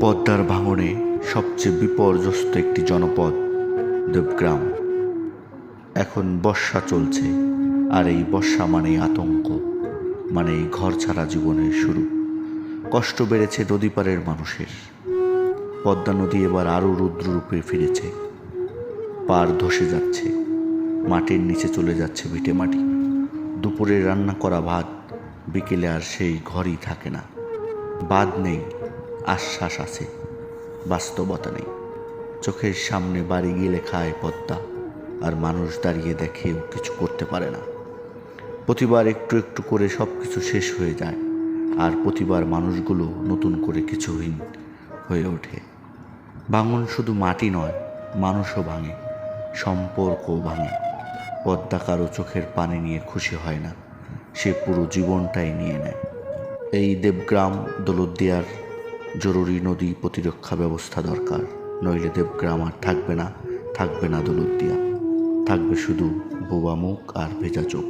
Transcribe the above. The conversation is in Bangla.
পদ্মার ভাঙনে সবচেয়ে বিপর্যস্ত একটি জনপদ দেবগ্রাম। এখন বর্ষা চলছে, আর এই বর্ষা মানেই আতঙ্ক, মানেই ঘর ছাড়া জীবনের শুরু। কষ্ট বেড়েছে নদীপাড়ের মানুষের। পদ্মা নদী এবার আরও রুদ্ররূপে ফিরেছে। পার ধসে যাচ্ছে, মাটির নিচে চলে যাচ্ছে ভিটে মাটি। দুপুরে রান্না করা ভাত বিকেলে আর সেই ঘরই থাকে না। বাদ নেই, আশ্বাস আছে, বাস্তবতা নেই। চোখের সামনে বাড়ি গিয়ে লেখায় পদ্মা, আর মানুষ দাঁড়িয়ে দেখেও কিছু করতে পারে না। প্রতিবার একটু একটু করে সব কিছু শেষ হয়ে যায়, আর প্রতিবার মানুষগুলো নতুন করে কিছুহীন হয়ে ওঠে। ভাঙন শুধু মাটি নয়, মানুষও ভাঙে, সম্পর্কও ভাঙে। পদ্মা কারো চোখের পানি নিয়ে খুশি হয় না, সে পুরো জীবনটাই নিয়ে নেয়। এই দেবগ্রাম দৌলতদিয়ার জরুরি নদী প্রতিরক্ষা ব্যবস্থা দরকার, নইলে দেবগ্রাম আর থাকবে না, থাকবে না দৌলতদিয়া, থাকবে শুধু বোবা মুখ আর ভেজা চোখ।